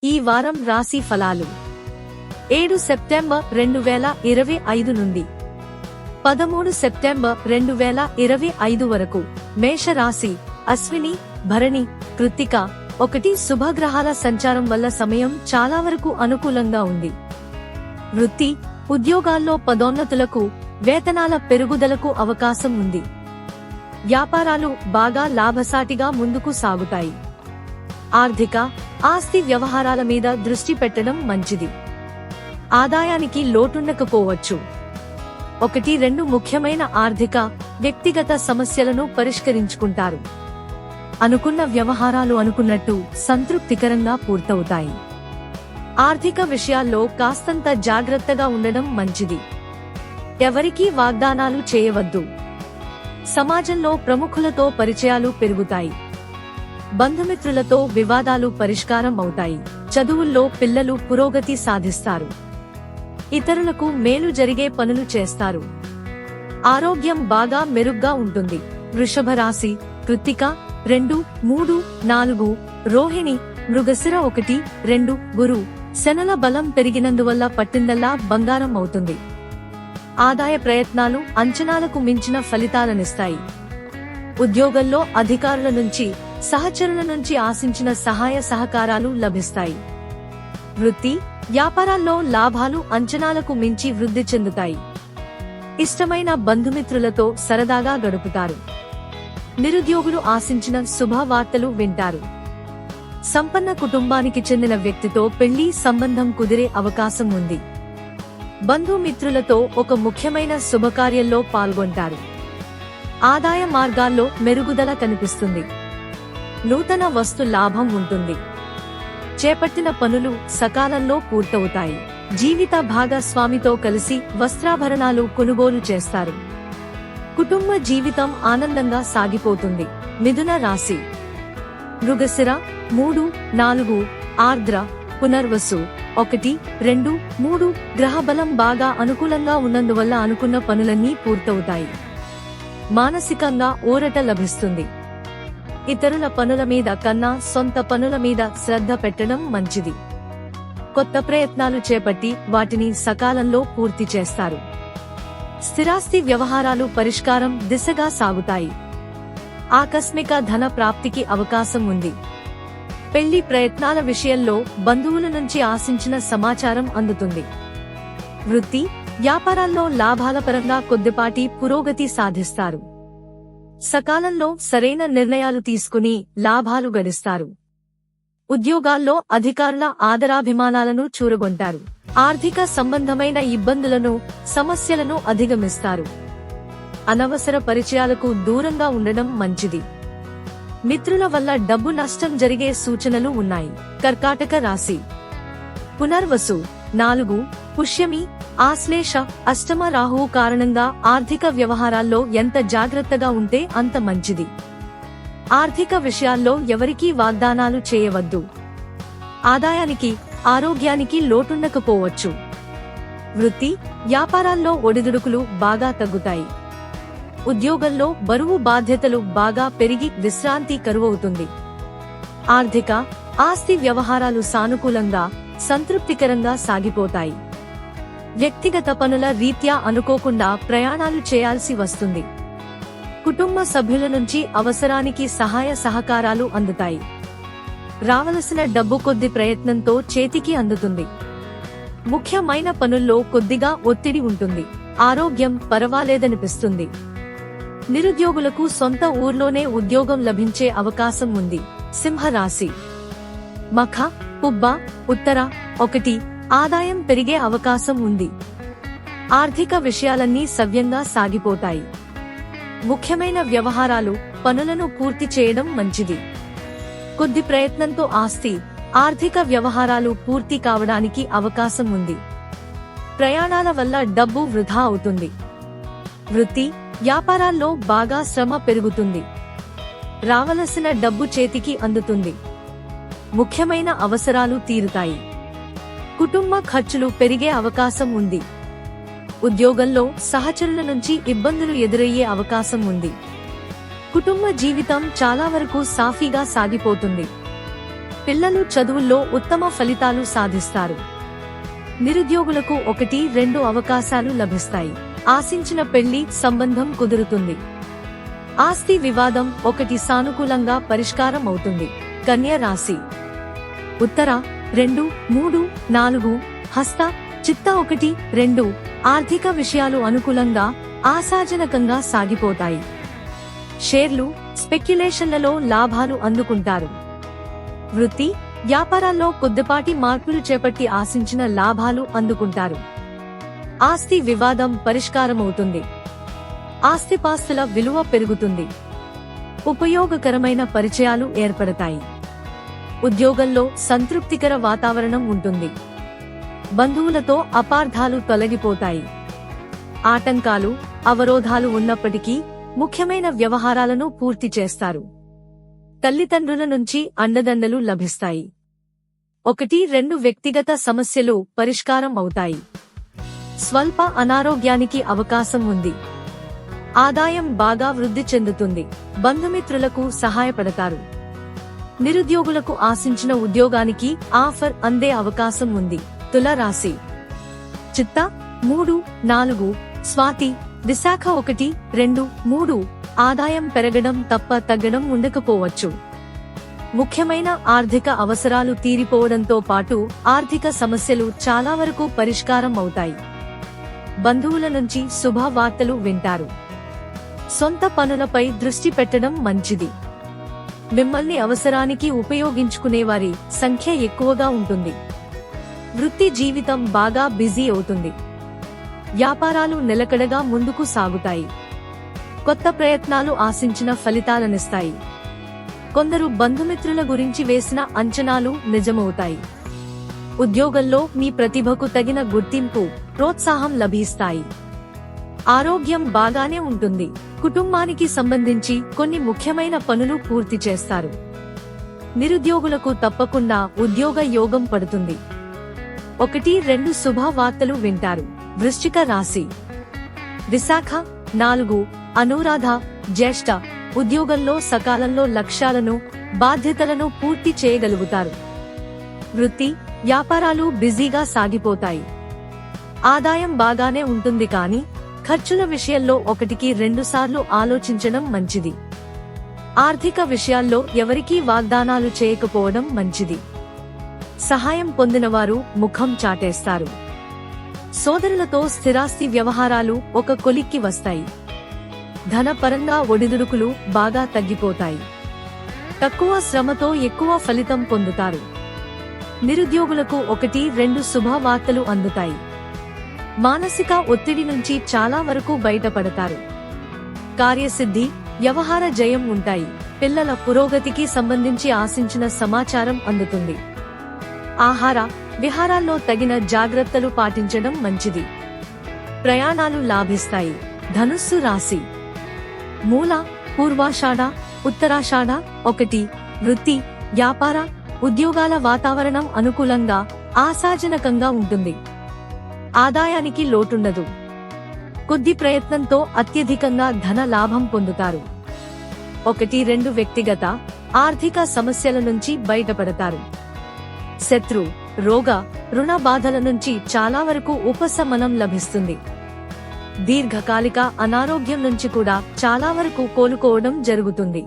ఈ వారం రాశి ఫలాలు 7 సెప్టెంబర్ 2025 నుండి 13 సెప్టెంబర్ 2025 వరకు మేషరాశి అశ్విని, భరణి, కృత్తిక 1 శుభగ్రహాల సంచారం వల్ల సమయం చాలా వరకు అనుకూలంగా ఉంది. వృత్తి, ఉద్యోగాల్లో పదోన్నతులకు, వేతనాల పెరుగుదలకు అవకాశం ఉంది. వ్యాపారాలు బాగా లాభసాటిగా ముందుకు సాగుతాయి. ఆర్థిక, ఆస్తి వ్యవహారాల మీద దృష్టి పెట్టడం మంచిది. ఆదాయానికి లోటుండకపోవచ్చు. 1-2 ముఖ్యమైన ఆర్థిక, వ్యక్తిగత సమస్యలను పరిష్కరించుకుంటారు. అనుకున్న వ్యవహారాలు అనుకున్నట్టు సంతృప్తికరంగా పూర్తవుతాయి. ఆర్థిక విషయాల్లో కాస్తంత జాగ్రత్తగా ఉండడం మంచిది. ఎవరికీ వాగ్దానాలు చేయవద్దు. సమాజంలో ప్రముఖులతో పరిచయాలు పెరుగుతాయి. బంధుమిత్రులతో వివాదాలు పరిష్కారం అవుతాయి. చదువుల్లో పిల్లలు పురోగతి సాధిస్తారు. ఇతరులకు మేలు జరిగే పనులు చేస్తారు. ఆరోగ్యం బాగా మెరుగ్గా ఉంటుంది. వృషభ రాశి కృత్తిక 2, 3, 4, రోహిణి, మృగశిర 1, 2, గురు, శనుల బలం పెరిగినందువల్ల పట్టిందల్లా బంగారం అవుతుంది. ఆదాయ ప్రయత్నాలు అంచనాలకు మించిన ఫలితాలనిస్తాయి. ఉద్యోగంలో అధికారుల నుంచి, సహచరుల నుంచి ఆశించిన సహాయ సహకారాలు లభిస్తాయి. వృత్తి, వ్యాపారాల్లో లాభాలు అంచనాలకు మించి వృద్ధి చెందుతాయి. ఇష్టమైన బంధుమిత్రులతో సరదాగా గడుపుతారు. నిరుద్యోగులు ఆశించిన శుభవార్తలు వింటారు. సంపన్న కుటుంబానికి చెందిన వ్యక్తితో పెళ్లి సంబంధం కుదిరే అవకాశం ఉంది. బంధుమిత్రులతో ఒక ముఖ్యమైన శుభకార్యంలో పాల్గొంటారు. ఆదాయ మార్గాల్లో మెరుగుదల కనిపిస్తుంది. నూతన వస్తు లాభం ఉంటుంది. చేపట్టిన పనులు సకాలంలో పూర్తవుతాయి. జీవిత భాగస్వామితో కలిసి వస్త్రాభరణాలు కొనుగోలు చేస్తారు. కుటుంబ జీవితం ఆనందంగా సాగిపోతుంది. మిథున రాశి మృగశిర 3, 4, ఆర్ద్ర, పునర్వసు 1, 2, 3 గ్రహబలం బాగా అనుకూలంగా ఉన్నందువల్ల అనుకున్న పనులన్నీ పూర్తవుతాయి. మానసికంగా ఊరట లభిస్తుంది. ఇతరుల పనుల మీద కన్నా సొంత పనుల మీద శ్రద్ధ పెట్టడం మంచిది. కొత్త ప్రయత్నాలు చేపట్టి వాటిని సకాలంలో పూర్తి చేస్తారు. స్థిరాస్తి వ్యవహారాలు పరిష్కారం దిశగా సాగుతాయి. ఆకస్మిక ధన ప్రాప్తికి అవకాశం ఉంది. పెళ్లి ప్రయత్నాల విషయంలో బంధువుల నుంచి ఆశించిన సమాచారం అందుతుంది. వృత్తి, వ్యాపారాల్లో లాభాల పరంగా కొద్దిపాటి పురోగతి సాధిస్తారు. సకాలంలో సరైన నిర్ణయాలు తీసుకుని లాభాలు గడిస్తారు. ఉద్యోగాల్లో అధికారుల ఆదరాభిమానాలను చూరగొంటారు. ఆర్థిక సంబంధమైన ఇబ్బందులను, సమస్యలను అధిగమిస్తారు. అనవసర పరిచయాలకు దూరంగా ఉండడం మంచిది. మిత్రుల వల్ల డబ్బు నష్టం జరిగే సూచనలు ఉన్నాయి. కర్కాటక రాశి పునర్వసు 4, పుష్యమి, ఆశ్లేష, అష్టమ రాహువు కారణంగా ఆర్థిక వ్యవహారాల్లో ఎంత జాగ్రత్తగా ఉంటే అంత మంచిది. ఆర్థిక విషయాల్లో ఎవరికీ వాగ్దానాలు చేయవద్దు. ఆదాయానికి, ఆరోగ్యానికి లోటుండకపోవచ్చు. వృత్తి, వ్యాపారాల్లో ఒడిదుడుకులు బాగా తగ్గుతాయి. ఉద్యోగంలో బరువు బాధ్యతలు బాగా పెరిగి విశ్రాంతి కరువవుతుంది. ఆర్థిక, ఆస్తి వ్యవహారాలు సానుకూలంగా, సంతృప్తికరంగా సాగిపోతాయి. వ్యక్తిగత పనుల రీత్యా అనుకోకుండా ప్రయాణాలు చేయాల్సి వస్తుంది. కుటుంబ సభ్యుల నుంచి అవసరానికి సహాయ సహకారాలు అందుతాయి. రావలసిన డబ్బు కొద్ది ప్రయత్నంతో చేతికి అందుతుంది. ముఖ్యమైన పనుల్లో కొద్దిగా ఒత్తిడి ఉంటుంది. ఆరోగ్యం పర్వాలేదనిపిస్తుంది. నిరుద్యోగులకు సొంత ఊర్లోనే ఉద్యోగం లభించే అవకాశం ఉంది. సింహరాశి మఖ, పుబ్బ, ఉత్తర 1 ఆదాయం పెరిగే అవకాశం ఉంది. ఆర్థిక విషయాలన్నీ సవ్యంగా సాగిపోతాయి. ముఖ్యమైన వ్యవహారాలు, పనులను పూర్తి చేయడం మంచిది. కొద్ది ప్రయత్నంతో ఆస్తి, ఆర్థిక వ్యవహారాలు పూర్తి కావడానికి అవకాశం ఉంది. ప్రయాణాల వల్ల డబ్బు వృధా అవుతుంది. వృత్తి, వ్యాపారాల్లో బాగా శ్రమ పెరుగుతుంది. రావలసిన డబ్బు చేతికి అందుతుంది. ముఖ్యమైన అవసరాలు తీరుతాయి. కుటుంబ ఖర్చులు పెరిగే అవకాశం ఉంది. ఉద్యోగంలో సహచరుల నుంచి ఇబ్బందులు ఎదురయ్యే అవకాశం ఉంది. కుటుంబ జీవితం చాలా వరకు సాఫీగా సాగిపోతుంది. పిల్లలు చదువుల్లో ఉత్తమ ఫలితాలు సాధిస్తారు. నిరుద్యోగులకు 1-2 అవకాశాలు లభిస్తాయి. ఆశించిన పెళ్లి సంబంధం కుదురుతుంది. ఆస్తి వివాదం 1 సానుకూలంగా పరిష్కారం అవుతుంది. కన్య రాశి ఉత్తర 2, 3, 4, హస్త, చిత్త 1, 2 ఆర్థిక విషయాలు అనుకూలంగా ఆశాజనకంగా సాగిపోతాయి. షేర్లు, స్పెక్యులేషన్లలో లాభాలు అందుకుంటారు. వృత్తి, వ్యాపారాల్లో కొద్దిపాటి మార్పులు చేపట్టి ఆశించిన లాభాలు అందుకుంటారు. ఆస్తి వివాదం పరిష్కారమవుతుంది. ఆస్తిపాస్తుల విలువ పెరుగుతుంది. ఉపయోగకరమైన పరిచయాలు ఏర్పడతాయి. ఉద్యోగంలో సంతృప్తికర వాతావరణం ఉంటుంది. బంధువులతో అపార్థాలు తొలగిపోతాయి. ఆటంకాలు, అవరోధాలు ఉన్నప్పటికీ ముఖ్యమైన వ్యవహారాలను పూర్తి చేస్తారు. తల్లిదండ్రుల నుంచి అండదండలు లభిస్తాయి. 1-2 వ్యక్తిగత సమస్యలు పరిష్కారం అవుతాయి. స్వల్ప అనారోగ్యానికి అవకాశం ఉంది. ఆదాయం బాగా వృద్ధి చెందుతుంది. బంధుమిత్రులకు సహాయపడతారు. నిరుద్యోగులకు ఆశించిన ఉద్యోగానికి ఆఫర్ అందే అవకాశం ఉంది. తుల రాశి చిత్త 3, 4, స్వాతి, విశాఖ 1, 2, 3 ఆదాయం పెరగడం తప్ప తగ్గడం ఉండకపోవచ్చు. ముఖ్యమైన ఆర్థిక అవసరాలు తీరిపోవడంతో పాటు ఆర్థిక సమస్యలు చాలా వరకు పరిష్కారం అవుతాయి. బంధువుల నుంచి శుభవార్తలు వింటారు. సొంత పనులపై దృష్టి పెట్టడం మంచిది. మిమ్మల్ని అవసరానికి ఉపయోగించుకునేవారి సంఖ్య ఎక్కువగా ఉంటుంది. వృత్తి జీవితం బాగా బిజీ అవుతుంది. వ్యాపారాలు నిలకడగా ముందుకు సాగుతాయి. కొత్త ప్రయత్నాలు ఆశించిన ఫలితాలనిస్తాయి. కొందరు బంధుమిత్రుల గురించి వేసిన అంచనాలు నిజమవుతాయి. ఉద్యోగంలో మీ ప్రతిభకు తగిన గుర్తింపు, ప్రోత్సాహం లభిస్తాయి. ఆరోగ్యం బాగానే ఉంటుంది. కుటుంబానికి సంబంధించి కొన్ని ముఖ్యమైన పనులు పూర్తి చేస్తారు. నిరుద్యోగులకు తప్పకుండా ఉద్యోగ యోగం పడుతుంది. 1-2 శుభవార్తలు వింటారు. వృశ్చిక రాశి విశాఖ 4, అనురాధ, జ్యేష్ఠ ఉద్యోగంలో సకాలంలో లక్ష్యాలను, బాధ్యతలను పూర్తి చేయగలుగుతారు. వృత్తి, వ్యాపారాలు బిజీగా సాగిపోతాయి. ఆదాయం బాగానే ఉంటుంది కానీ ఖర్చుల విషయంలో 1-2 సార్లు ఆలోచించడం మంచిది. ఆర్థిక విషయాల్లో ఎవరికీ వాగ్దానాలు చేయకపోవడం మంచిది. సహాయం పొందినవారు ముఖం చాటేస్తారు. సోదరులతో స్థిరాస్తి వ్యవహారాలు ఒక కొలిక్కి వస్తాయి. ధనపరంగా ఒడిదుడుకులు బాగా తగ్గిపోతాయి. తక్కువ శ్రమతో ఎక్కువ ఫలితం పొందుతారు. నిరుద్యోగులకు 1-2 శుభవార్తలు అందుతాయి. మానసిక ఒత్తిడి నుంచి చాలా వరకు బయటపడతారు. కార్యసిద్ధి, వ్యవహార జయం ఉంటాయి. పిల్లల పురోగతికి సంబంధించి ఆశించిన సమాచారం అందుతుంది. ఆహార, విహారాల్లో తగిన జాగ్రత్తలు పాటించడం మంచిది. ప్రయాణాలు లాభిస్తాయి. ధనుస్సు రాశి మూల, పూర్వాషాఢ, ఉత్తరాషాఢ 1 వృత్తి, వ్యాపార, ఉద్యోగాల వాతావరణం అనుకూలంగా, ఆశాజనకంగా ఉంటుంది. ఆదాయానికి లోటుండదు. కొద్ది ప్రయత్నంతో అత్యధికంగా ధన లాభం పొందుతారు. 1-2 వ్యక్తిగత, ఆర్థిక సమస్యల నుంచి బయటపడతారు. శత్రు, రోగ, రుణ బాధల నుంచి చాలా వరకు ఉపశమనం లభిస్తుంది. దీర్ఘకాలిక అనారోగ్యం నుంచి కూడా చాలా వరకు కోలుకోవడం జరుగుతుంది.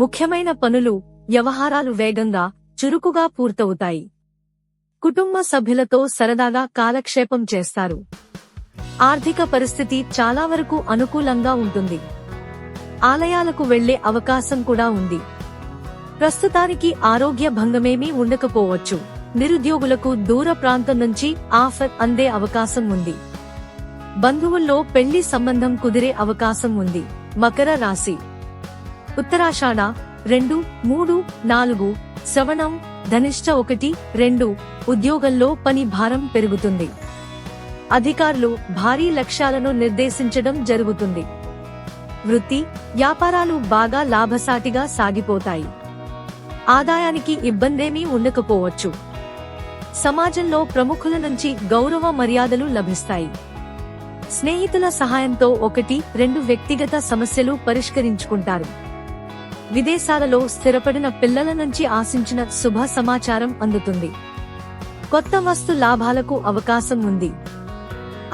ముఖ్యమైన పనులు, వ్యవహారాలు వేగంగా, చురుకుగా పూర్తవుతాయి. కుటుంబ సభ్యులతో సరదాగా కాలక్షేపం చేస్తారు. ఆర్థిక పరిస్థితి చాలా వరకు అనుకూలంగా ఉంటుంది. ఆలయాలకు వెళ్లే అవకాశం కూడా ఉంది. ప్రస్తుతానికి ఆరోగ్య భంగమేమీ ఉండకపోవచ్చు. నిరుద్యోగులకు దూర ప్రాంతం నుంచి ఆఫర్ అందే అవకాశం ఉంది. బంధువుల్లో పెళ్లి సంబంధం కుదిరే అవకాశం ఉంది. మకర రాశి ఉత్తరాషాఢ 2, 3, 4 శ్రవణం, ధనిష్ట 1, 2 ఉద్యోగంలో పని భారం పెరుగుతుంది. అధికారులు భారీ లక్ష్యాలను నిర్దేశించడం జరుగుతుంది. వృత్తి, వ్యాపారాలు బాగా లాభసాటిగా సాగిపోతాయి. ఆదాయానికి ఇబ్బందేమీ ఉండకపోవచ్చు. సమాజంలో ప్రముఖుల నుంచి గౌరవ మర్యాదలు లభిస్తాయి. స్నేహితుల సహాయంతో 1-2 వ్యక్తిగత సమస్యలు పరిష్కరించుకుంటారు. విదేశాలలో స్థిరపడిన పిల్లల నుంచి ఆశించిన శుభ సమాచారం అందుతుంది. కొత్త వస్తు లాభాలకు అవకాశం ఉంది.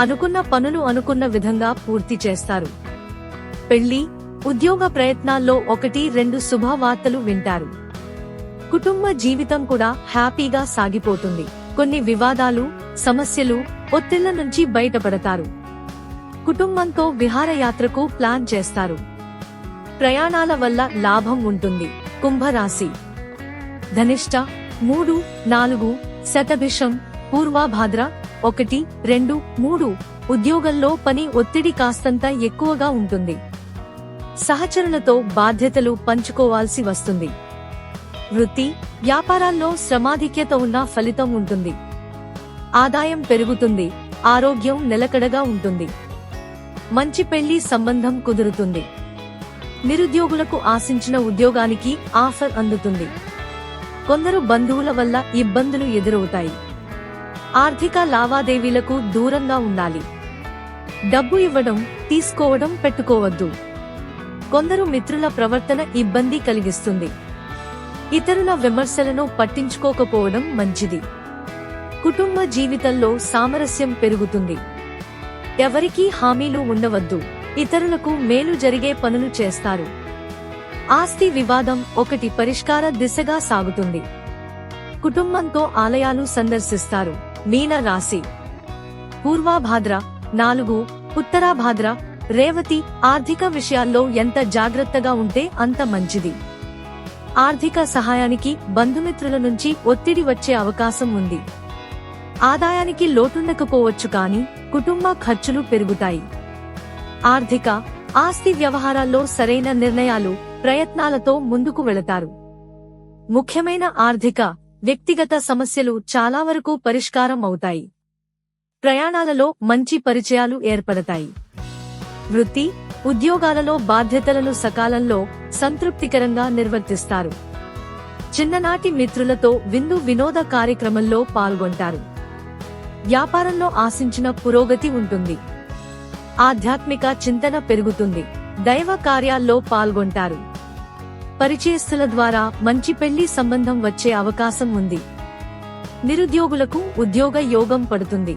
అనుకున్న పనులు అనుకున్న విధంగా పూర్తి చేస్తారు. పెళ్లి, ఉద్యోగ ప్రయత్నాల్లో 1-2 శుభవార్తలు వింటారు. కుటుంబ జీవితం కూడా హ్యాపీగా సాగిపోతుంది. కొన్ని వివాదాలు, సమస్యలు, ఒత్తిళ్ల నుంచి బయటపడతారు. కుటుంబంతో విహారయాత్రకు ప్లాన్ చేస్తారు. ప్రయాణాల వల్ల లాభం ఉంటుంది. కుంభరాశి. ధనిష్ట 3, 4, శతభిషం, పూర్వాభాద్ర 1, 2, 3. ఉద్యోగంలో పని ఒత్తిడి కాస్తంత ఎక్కువగా ఉంటుంది. సహచరులతో బాధ్యతలు పంచుకోవాల్సి వస్తుంది. వృత్తి, వ్యాపారాల్లో శ్రమాధిక్యత ఉన్న ఫలితం ఉంటుంది. ఆదాయం పెరుగుతుంది. ఆరోగ్యం నిలకడగా ఉంటుంది. మంచి పెళ్లి సంబంధం కుదురుతుంది. నిరుద్యోగులకు ఆశించిన ఉద్యోగానికి ఆఫర్ అందుతుంది. కొందరు బంధువుల వల్ల ఇబ్బందులు ఎదురవుతాయి. ఆర్థిక లావాదేవీలకు దూరంగా ఉండాలి. డబ్బు ఇవ్వడం, తీసుకోవడం పెట్టుకోవద్దు. కొందరు మిత్రుల ప్రవర్తన ఇబ్బంది కలిగిస్తుంది. ఇతరుల విమర్శలను పట్టించుకోకపోవడం మంచిది. కుటుంబ జీవితంలో సామరస్యం పెరుగుతుంది. ఎవరికీ హామీలు ఉండవద్దు. ఇతరులకు మేలు జరిగే పనులు చేస్తారు. ఆస్తి వివాదం 1 పరిష్కార దిశగా సాగుతుంది. కుటుంబంతో ఆలయాలు సందర్శిస్తారు. మీన రాశి. పూర్వాభాద్ర 4, ఉత్తరాభాద్ర, రేవతి. ఆర్థిక విషయాల్లో ఎంత జాగ్రత్తగా ఉంటే అంత మంచిది. ఆర్థిక సహాయానికి బంధుమిత్రుల నుంచి ఒత్తిడి వచ్చే అవకాశం ఉంది. ఆదాయానికి లోటుండకపోవచ్చు కానీ కుటుంబ ఖర్చులు పెరుగుతాయి. ఆర్థిక, ఆస్తి వ్యవహారాల్లో సరైన నిర్ణయాలు, ప్రయత్నాలతో ముందుకు వెళతారు. ముఖ్యమైన ఆర్థిక, వ్యక్తిగత సమస్యలు చాలా వరకు పరిష్కారం అవుతాయి. ప్రయాణాలలో మంచి పరిచయాలు ఏర్పడతాయి. వృత్తి, ఉద్యోగాలలో బాధ్యతలను సకాలంలో, సంతృప్తికరంగా నిర్వర్తిస్తారు. చిన్ననాటి మిత్రులతో విందు వినోద కార్యక్రమంలో పాల్గొంటారు. వ్యాపారంలో ఆశించిన పురోగతి ఉంటుంది. ఆధ్యాత్మిక చింతన పెరుగుతుంది. దైవ కార్యాల్లో పాల్గొంటారు. పరిచయస్తుల ద్వారా మంచి పెళ్లి సంబంధం వచ్చే అవకాశం ఉంది. నిరుద్యోగులకు ఉద్యోగ యోగం పడుతుంది.